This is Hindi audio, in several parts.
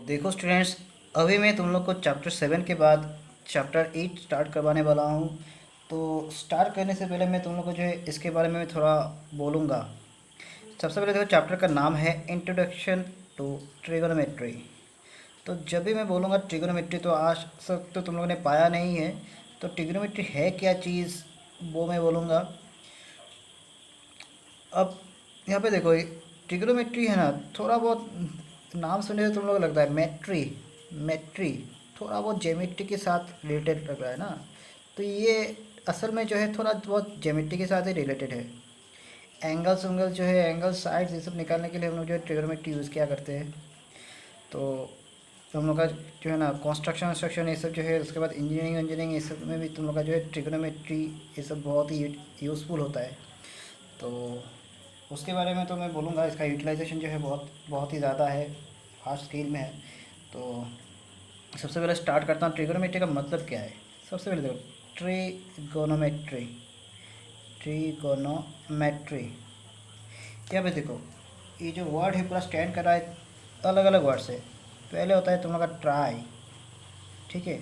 देखो स्टूडेंट्स, अभी मैं तुम लोग को चैप्टर 7 के बाद चैप्टर 8 स्टार्ट करवाने वाला हूँ। तो स्टार्ट करने से पहले मैं तुम लोग को जो है इसके बारे में थोड़ा बोलूँगा। सबसे पहले देखो, चैप्टर का नाम है इंट्रोडक्शन टू ट्रिगोनोमेट्री। तो जब भी मैं बोलूँगा ट्रिगोनोमेट्री तो आज तक तो तुम लोगों ने पाया नहीं है। तो ट्रिगोनोमेट्री है क्या चीज़, वो मैं बोलूँगा। अब यहाँ पे देखो, ट्रिग्नोमेट्री है ना, थोड़ा बहुत नाम सुनने से तुम लोग को लगता है मेट्री मेट्री, थोड़ा बहुत ज्योमेट्री के साथ रिलेटेड लग रहा है ना। तो ये असल में जो है थोड़ा बहुत ज्योमेट्री के साथ ही रिलेटेड है। एंगल्स उंगल जो है, एंगल साइड्स, ये सब निकालने के लिए हम लोग जो है ट्रिग्नोमेट्री यूज़ किया करते हैं। तो हम लोग का जो है ना कंस्ट्रक्शन वंस्ट्रक्शन ये सब जो है, उसके बाद इंजीनियरिंग इंजीनियरिंग ये सब में भी तुम लोग का जो है ट्रिग्नोमेट्री ये सब बहुत ही यूज़फुल होता है। तो उसके बारे में तो मैं बोलूँगा, इसका यूटिलाइजेशन जो है बहुत बहुत ही ज़्यादा है, फास्ट स्केल में है। तो सबसे पहले स्टार्ट करता हूँ, ट्रिगोनोमेट्री का मतलब क्या है। सबसे पहले देखो, ट्रिगोनोमेट्री ट्रिगोनोमेट्री यहाँ पे देखो, ये जो वर्ड है पूरा स्टैंड कर रहा है अलग अलग वर्ड से। पहले होता है तुम लोग का ट्राई, ठीक है।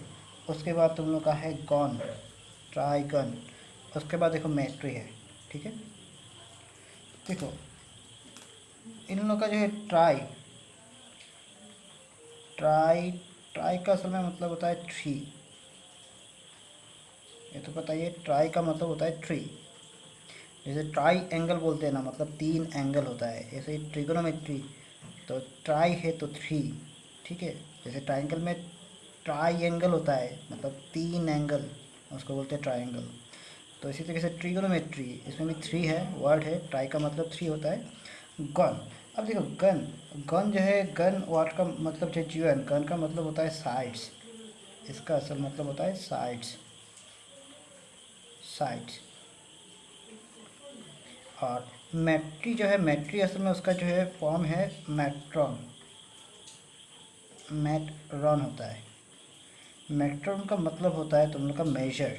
उसके बाद तुम लोग का है गॉन, ट्राइगन। उसके बाद देखो मेट्री है, ठीक है। देखो इन लोगों का जो है ट्राई ट्राई ट्राई का असल में मतलब होता है थ्री। ये तो बताइए, ट्राई का मतलब होता है थ्री। जैसे ट्राई एंगल बोलते हैं ना, मतलब तीन एंगल होता है, ऐसे ही ट्रिगोनोमेट्री। तो ट्राई है तो थ्री, ठीक है। जैसे ट्राइंगल में ट्राई एंगल होता है, मतलब तीन एंगल, उसको बोलते हैं ट्राइंगल। तो इसी तरीके से ट्रिगोनोमेट्री, इसमें भी थ्री है, वर्ड है, ट्राई का मतलब थ्री होता है। गन, अब देखो गन, गन जो है, गन वर्ड का मतलब जो जीवन, गन का मतलब होता है साइड्स। इसका असल मतलब होता है साइड्स, साइड्स। और मैट्री जो है, मैट्री असल में उसका जो है फॉर्म है मैट्रॉन, मैट्रॉन होता है। मैट्रॉन का मतलब होता है तुम लोग का मेजर,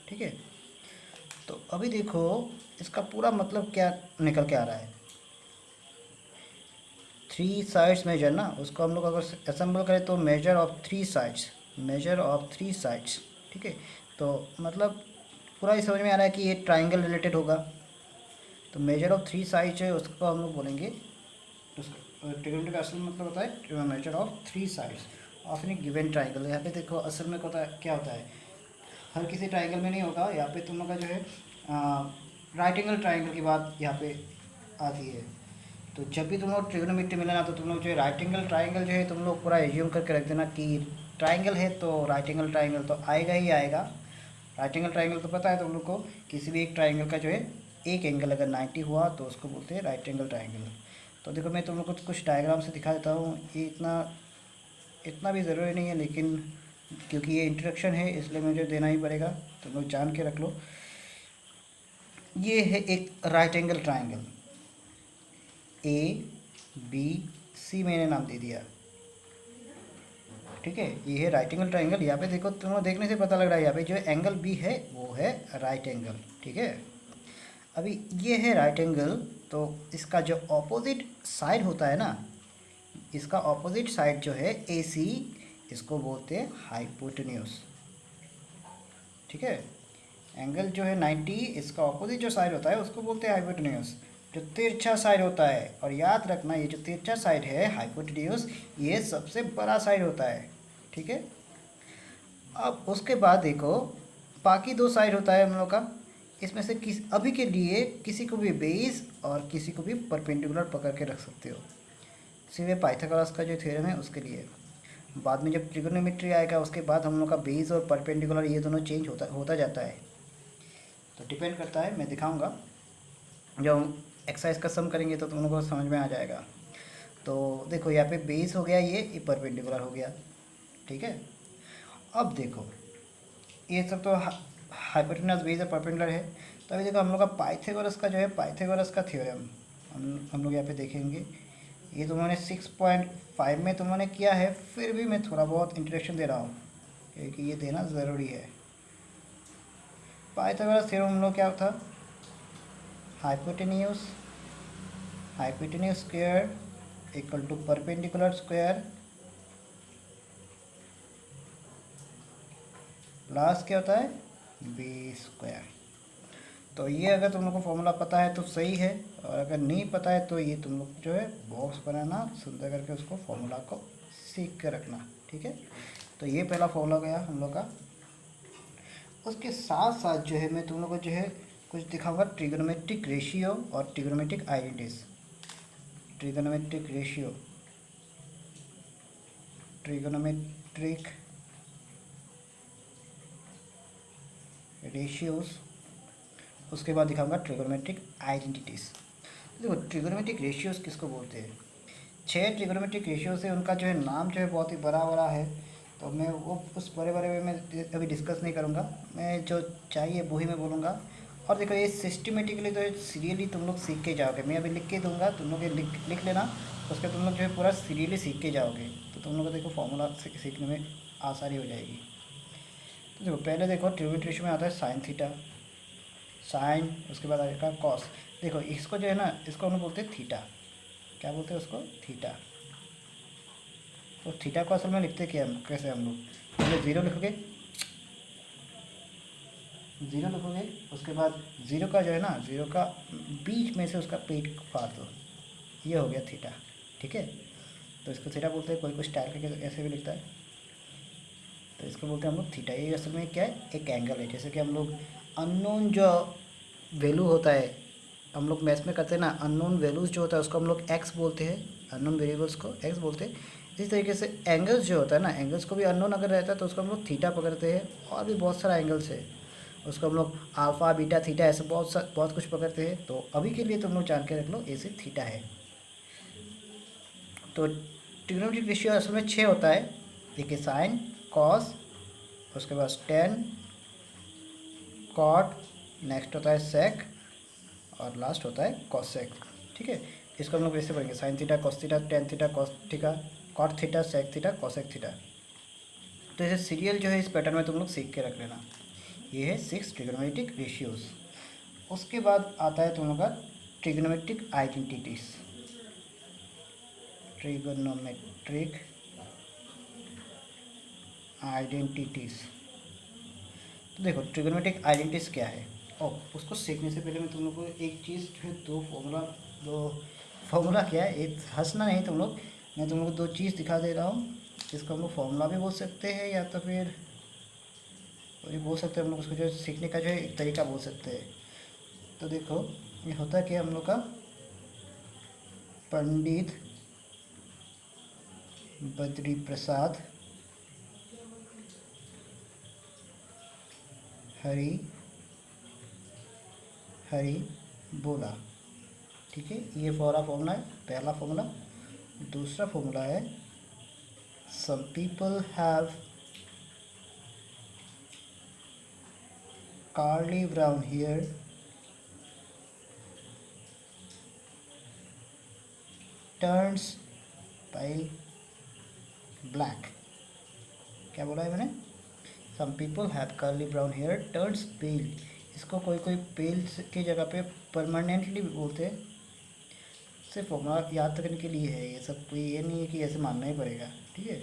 ठीक है। तो अभी देखो इसका पूरा मतलब क्या निकल के आ रहा है। थ्री साइड्स मेजर ना, उसको हम लोग अगर असेंबल करें तो measure of three sides, measure of three sides, ठीक है। तो मतलब पूरा ही समझ में आ रहा है कि ये ट्राइंगल रिलेटेड होगा। तो मेजर ऑफ थ्री साइड्स है, उसको हम लोग बोलेंगे, ट्रिगोनोमेट्री का असल मतलब होता है measure of three sides of any given triangle. यहाँ पे देखो असल में क्या होता है, हर किसी ट्राइंगल में नहीं होगा। यहाँ पे तुम लोग का जो है राइट एंगल ट्राइंगल की बात यहाँ पे आती है। तो जब भी तुम लोग ट्रिगोनोमेट्री मिले ना, तो तुम लोग जो है राइट एंगल ट्राइंगल जो है तुम लोग पूरा एज्यूम करके रख देना कि ट्राइंगल है तो राइट एंगल ट्राइंगल तो आएगा ही आएगा। राइट एंगल ट्राइंगल तो पता है तुम लोग को, किसी भी एक ट्राइंगल का जो है एक एंगल अगर 90 हुआ तो उसको बोलते हैं राइट एंगल ट्राइंगल। तो देखो मैं तुम लोग को कुछ डायग्राम से दिखा देता हूँ। ये इतना इतना भी ज़रूरी नहीं है, लेकिन क्योंकि ये इंट्रोडक्शन है इसलिए मुझे देना ही पड़ेगा, तुम लोग जान के रख लो। ये है एक right angle triangle, A B C मैंने नाम दे दिया, ठीक है। ये है राइट एंगल ट्राइंगल। यहाँ पे देखो, तुम्हें देखने से पता लग रहा है यहाँ पे जो एंगल बी है वो है राइट एंगल, ठीक है। अभी ये है राइट एंगल, तो इसका जो ऑपोजिट साइड होता है ना, इसका ऑपोजिट साइड जो है ए सी, इसको बोलते हैं हाइपोटेन्यूस, ठीक है। एंगल जो है 90, इसका ऑपोजिट जो साइड होता है उसको बोलते हैं हाइपोटेन्यूस, जो तिरछा साइड होता है। और याद रखना, ये जो तिरछा साइड है हाइपोटेन्यूस, ये सबसे बड़ा साइड होता है, ठीक है। अब उसके बाद देखो, बाकी दो साइड होता है हम लोग का, इसमें से अभी के लिए किसी को भी बेस और किसी को भी परपेंडिकुलर पकड़ के रख सकते हो, सीधे पाइथागोरस का जो थ्योरम है उसके लिए। बाद में जब ट्रिगोनोमेट्री आएगा उसके बाद हम लोग का बेस और परपेंडिकुलर ये दोनों चेंज होता होता जाता है। तो डिपेंड करता है, मैं दिखाऊंगा जब हम एक्सरसाइज का सम करेंगे तो तुम लोगों को समझ में आ जाएगा। तो देखो यहाँ पे बेस हो गया, ये परपेंडिकुलर हो गया, ठीक है। अब देखो ये सब तो हाइपोटेन्यूस बेस और परपेंडिकुलर है। तो अभी देखो हम लोग का पाइथागोरस का जो है, पाइथागोरस का थ्योरम हम लोग यहाँ पे देखेंगे। ये तुमने 6.5 में तुमने किया है, फिर भी मैं थोड़ा बहुत इंट्रोडक्शन दे रहा हूँ क्योंकि ये देना ज़रूरी है। पाइथागोरस थ्योरम हम लोग क्या था, hypotenuse, hypotenuse square equal to perpendicular square plus क्या होता है बी स्क्वायर। तो ये अगर तुम लोग को फॉर्मूला पता है तो सही है, और अगर नहीं पता है तो ये तुम लोग जो है बॉक्स बनाना सुंदर करके उसको फॉर्मूला को सीख के रखना, ठीक है। तो ये पहला फॉर्मूला गया हम लोग का। उसके साथ साथ जो है मैं तुम लोग को जो है कुछ दिखाऊंगा ट्रिग्नोमेट्रिक रेशियो और trigonometric identities. Trigonometric ratio, trigonometric ratios, उसके बाद दिखाऊंगा ट्रिग्नोमेट्रिक आइडेंटिटीज़। देखो ट्रिग्नोमेट्रिक रेशियोज किसको बोलते हैं, 6 ट्रिग्नोमेट्रिक रेशियोज है, उनका जो है नाम जो है बहुत ही बड़ा बड़ा है, तो मैं वो उस बड़े बड़े में मैं अभी डिस्कस नहीं करूँगा, मैं जो चाहिए वही मैं बोलूँगा। और देखो ये सिस्टमेटिकली तो सीरियली तुम लोग सीख के जाओगे, मैं अभी लिख के दूंगा, तुम लोग ये लिख लेना, उसके तुम लोग जो है पूरा सीरियली सीख के जाओगे, तो तुम लोग को देखो फॉर्मूला सीखने में आसानी हो जाएगी। तो देखो पहले देखो ट्रिग्नोमेट्रिक रेशियो में आता है साइन थीटा, साइन, उसके बाद आएगा कॉस। देखो इसको जो है ना, इसको हम लोग बोलते हैं थीटा, क्या बोलते हैं उसको, थीटा। तो थीटा को असल में लिखते क्या हम, कैसे हम लोग पहले ज़ीरो लिखोगे, ज़ीरो लिखोगे, उसके बाद ज़ीरो का जो है ना, ज़ीरो का बीच में से उसका पेट फाड़ दो, ये हो गया थीटा, ठीक है। तो इसको थीटा बोलते हैं, कोई कुछ स्टाइल करके ऐसे भी लिखता है, तो इसको बोलते हैं हम लोग थीटा। ये असल में क्या है, एक एंगल है। जैसे कि हम लोग अननोन जो वैल्यू होता है, हम लोग मैथ्स में करते हैं ना, अननोन वैल्यूज़ जो होता है उसको हम लोग एक्स बोलते हैं, अननोन वेरिएबल्स को एक्स बोलते हैं। इस तरीके से एंगल्स जो होता है ना, एंगल्स को भी अननोन अगर रहता है तो उसको हम लोग थीटा पकड़ते हैं, और भी बहुत सारा एंगल्स है, उसको हम लोग अल्फ़ा बीटा थीटा ऐसे बहुत कुछ पकड़ते हैं। तो अभी के लिए तुम लोग जान के रख लो, ऐसे थीटा है। तो ट्रिग्नोमेट्रिक रेशियो असल में 6 होता है, देखिए साइन, कॉस, उसके बाद टेन, कॉट, नेक्स्ट होता है सेक, और लास्ट होता है कॉसेक, ठीक है। इसको हम लोग ऐसे पढ़ेंगे, sine theta, cos theta, tan theta, cos theta, cot theta, sec theta, cosec theta. तो ऐसे सीरियल जो है इस पैटर्न में तुम लोग सीख के रख लेना। ये है 6 ट्रिग्नोमेट्रिक रेशियोज। उसके बाद आता है तुम लोग का ट्रिग्नोमेट्रिक आइडेंटिटीज। ट्रिग्नोमेट्रिक आइडेंटिटीज, तो देखो ट्रिग्नोमेट्रिक आइडेंटिटीज क्या है, और उसको सीखने से पहले मैं तुम लोग को एक चीज़ जो है दो फॉर्मूला क्या है, एक हंसना नहीं तुम लोग, मैं तुम लोग को 2 चीज़ दिखा दे रहा हूँ, जिसको हम लोग फॉर्मूला भी बोल सकते हैं, या तो फिर ये बोल सकते हैं हम लोग उसको जो सीखने का जो है एक तरीका बोल सकते हैं। तो देखो ये होता क्या हम लोग का, पंडित बद्री प्रसाद हरी हरी बोला, ठीक है। ये फॉर्मूला है, पहला फॉर्मूला। दूसरा फॉर्मूला है some people have curly brown hair turns pale black। क्या बोला है मैंने, some people have curly brown hair turns pale, इसको कोई कोई पेल की जगह पे परमानेंटली भी बोलते हैं। सिर्फ फॉर्मूला याद रखने के लिए है ये सब, कोई ये नहीं है कि ऐसे मानना ही पड़ेगा, ठीक है।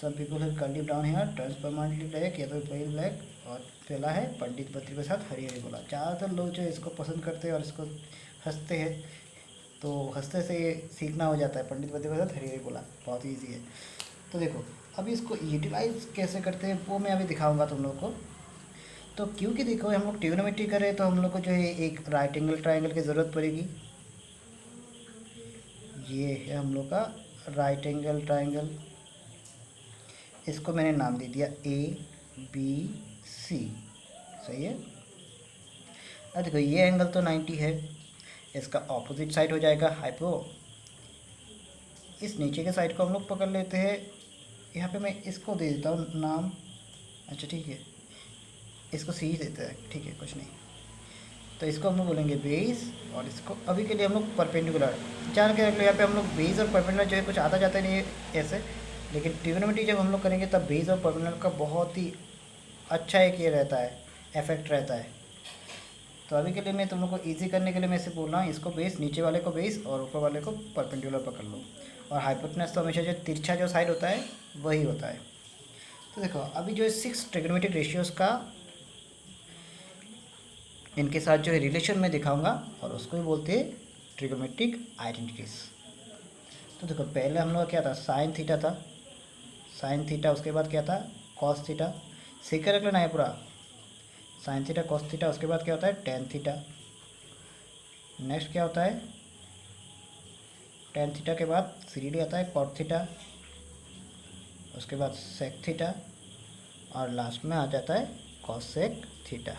Some people have curly brown hair turns permanently black, या तो पेल ब्लैक, और पहला है पंडित बद्री प्रसाद हरी हरी बोला। ज़्यादातर लोग जो इसको पसंद करते हैं और इसको हंसते हैं, तो हंसते से ये सीखना हो जाता है, पंडित बद्री प्रसाद हरी हरी बोला, बहुत ईजी है। तो देखो अभी इसको यूटिलाइज कैसे करते हैं वो मैं अभी दिखाऊंगा तुम लोग को। तो क्योंकि देखो हम लोग ट्रिग्नोमेट्री कर रहे हैं, तो हम लोग को जो है एक राइट एंगल ट्राइंगल की ज़रूरत पड़ेगी। ये है हम लोग का राइट एंगल ट्राइंगल, इसको मैंने नाम दे दिया ABC, सही है। अब देखो ये एंगल तो 90 है, इसका ऑपोजिट साइड हो जाएगा हाइपो। इस नीचे के साइड को हम लोग पकड़ लेते हैं, यहाँ पे मैं इसको दे देता हूँ नाम, अच्छा ठीक है, इसको सी देते हैं, ठीक है कुछ नहीं। तो इसको हम लोग बोलेंगे बेस, और इसको अभी के लिए हम लोग परपेंडिकुलर जान के रख लो। यहाँ पे हम लोग बेस और परपेंडिकुलर जो है कुछ आता जाता नहीं है ऐसे, लेकिन ट्रिग्नोमेट्री जब हम लोग करेंगे तब बेस और परपेंडिकुलर का बहुत ही अच्छा एक ये रहता है, इफेक्ट रहता है। तो अभी के लिए मैं तुम लोग को ईजी करने के लिए मैं इसे बोल रहा हूँ, इसको बेस, नीचे वाले को बेस और ऊपर वाले को परपेंडिकुलर पकड़ लो। और हाइपोटेनस तो हमेशा जो तिरछा जो साइड होता है वही होता है। तो देखो अभी जो है 6 ट्रिग्नोमेट्रिक रेशियोज़ का इनके साथ जो है रिलेशन में दिखाऊंगा और उसको ही बोलते हैं ट्रिग्नोमेट्रिक आइडेंटिटीज। तो देखो पहले हम लोग क्या था, साइन थीटा था, साइन थीटा, उसके बाद क्या था कॉस थीटा, सीख रख लेना है पूरा, साइन थीटा कॉस थीटा, उसके बाद क्या होता है टेन थीटा, नेक्स्ट क्या होता है टेन थीटा के बाद सीरीडी आता है कॉट थीटा, उसके बाद सेक थीटा और लास्ट में आ जाता है कॉसेक थीटा।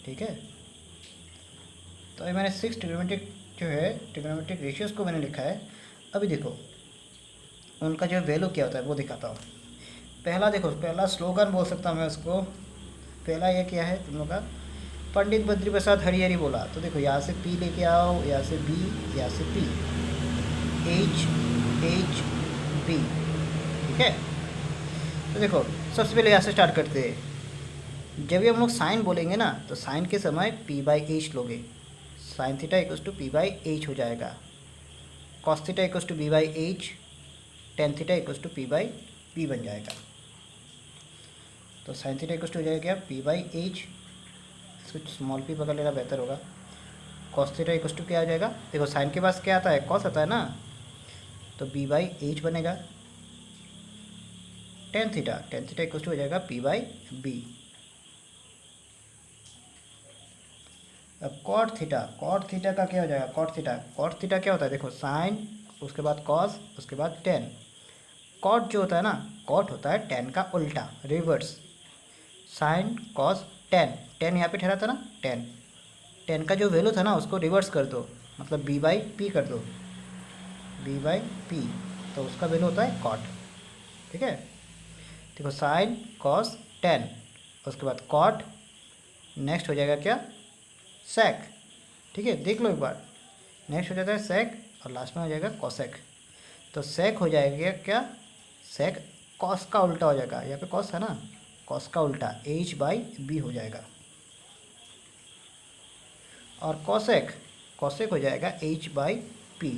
ठीक है, तो ये मैंने 6 ट्रिग्नोमेट्रिक जो है ट्रिग्नोमेट्रिक रेशियोज़ को मैंने लिखा है। अभी देखो उनका जो वैल्यू क्या होता है वो दिखाता हूँ। पहला देखो, पहला स्लोगन बोल सकता हूँ मैं उसको। पहला ये क्या है तुम लोग का, पंडित बद्री प्रसाद हरिहरी बोला। तो देखो यहाँ से पी लेके आओ, यहाँ से बी, यहाँ से पी, एच एच बी। ठीक है, तो देखो सबसे पहले यहाँ से स्टार्ट करते हैं। जब भी हम लोग साइन बोलेंगे ना तो साइन के समय पी बाई एच लोगे, sine theta equals to P by H हो जाएगा, cos theta equals to B by H, tan theta equals to P by P बन जाएगा। तो साइन थीटा इक्वल्स टू हो जाएगा क्या पी बाई एच, इसको स्मॉल पी पकड़ लेना बेहतर होगा। कॉस थीटा इक्वल्स टू क्या आ जाएगा, देखो साइन के पास क्या आता है कॉस आता है ना, तो बी बाई एच बनेगा। टेन थीटा इक्वल्स टू हो जाएगा पी बाई बी। अब कॉट थीटा का क्या हो जाएगा, कॉट थीटा क्या होता है, देखो साइन, उसके बाद कॉस, उसके बाद टेन। कॉट जो होता है ना, कॉट होता है टेन का उल्टा, reverse. Sine cos tan, ten यहाँ पे ठहरा था ना, टेन का जो वैल्यू था ना उसको रिवर्स कर दो, मतलब बी बाई पी कर दो, बी बाई पी, तो उसका वैल्यू होता है कॉट। ठीक है, देखो साइन कॉस टेन, उसके बाद कॉट, नेक्स्ट हो जाएगा क्या सेक। ठीक है, देख लो एक बार, नेक्स्ट हो जाता है सेक और लास्ट में हो जाएगा कॉसेक। तो सेक हो जाएगा क्या, सेक कॉस का उल्टा हो जाएगा, यहाँ पे कॉस है ना, कॉस का उल्टा एच बाई बी हो जाएगा। और कॉसेक हो जाएगा एच बाई पी।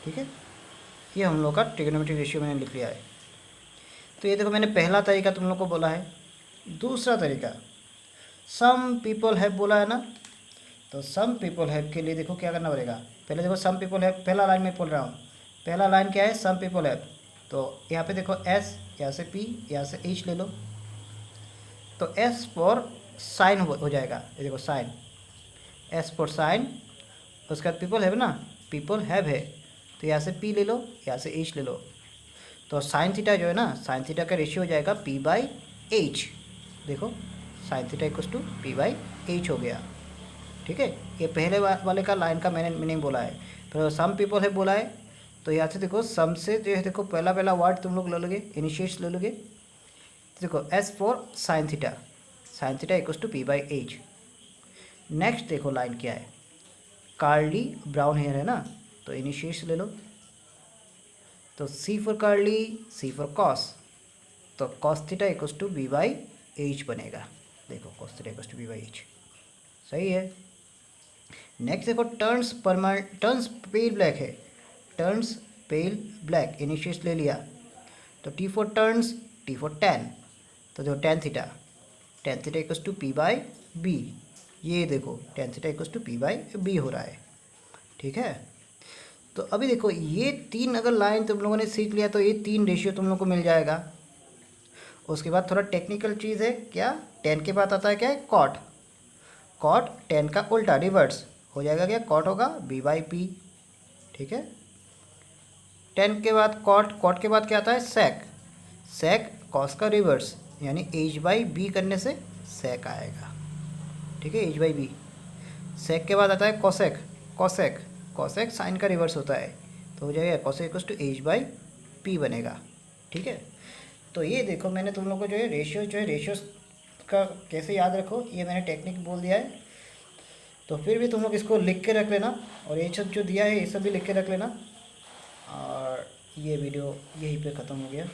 ठीक है, ये हम लोग का ट्रिग्नोमेट्रिक रेशियो मैंने लिख लिया है। तो ये देखो मैंने पहला तरीका तुम लोग को बोला है। दूसरा तरीका सम पीपल हैव बोला है ना, तो सम पीपल हैव के लिए देखो क्या करना पड़ेगा। पहले देखो सम पीपल हैव, पहला लाइन में बोल रहा हूँ, पहला लाइन क्या है सम पीपल हैव। तो यहाँ पे देखो एस, यहाँ से पी, यहाँ से एच ले लो, तो एस फॉर साइन हो जाएगा। ये देखो साइन, एस फॉर साइन, उसके बाद पीपल हैव ना, पीपल हैव है, तो यहाँ से पी ले लो, यहाँ से एच ले लो। तो साइन थीटा जो है ना, साइन थीटा का रेशियो हो जाएगा पी बाई एच। देखो sine theta equals to P by H हो गया। ठीक है, ये पहले वाले का लाइन का मैंने मीनिंग बोला है। तो सम पीपल है बोला है, तो यहाँ से देखो सम से जो है देखो पहला वर्ड तुम लोग ले लोगे, इनिशिएट्स ले लोगे। देखो S for sine theta equals to P by H. Next देखो लाइन क्या है, कार्ली ब्राउन हेयर है ना, तो इनिशिएट्स ले लो। तो C for curly, C for cos, तो cos theta equals to B by H बनेगा। देखो cos theta equals to B by H, सही है। नेक्स्ट देखो टर्न्स पेल ब्लैक है, टर्न्स पेल ब्लैक, इनिशिएट्स ले लिया। तो T for turns, T for tan, तो देखो tan theta equals to P by B. ये देखो tan theta equals to P by B हो रहा है। ठीक है, तो अभी देखो ये तीन अगर लाइन तुम लोगों ने सीख लिया तो ये तीन रेशियो तुम लोग को मिल जाएगा। उसके बाद थोड़ा टेक्निकल चीज़ है क्या, टेन के बाद आता है क्या है कॉट टेन का उल्टा रिवर्स हो जाएगा क्या, कॉट होगा बी बाई पी। ठीक है, टेन के बाद कॉट के बाद क्या आता है सेक कॉस का रिवर्स, यानी एच बाई बी करने से सेक आएगा। ठीक है, एच बाई बी। सेक के बाद आता है कॉसेक साइन का रिवर्स होता है, तो हो जाएगा cosec equals to H by P बनेगा। ठीक है, तो ये देखो मैंने तुम लोग को जो है रेशियोज का कैसे याद रखो ये मैंने टेक्निक बोल दिया है। तो फिर भी तुम लोग इसको लिख के रख लेना, और ये सब जो दिया है ये सब भी लिख के रख लेना। और ये वीडियो यहीं पे ख़त्म हो गया।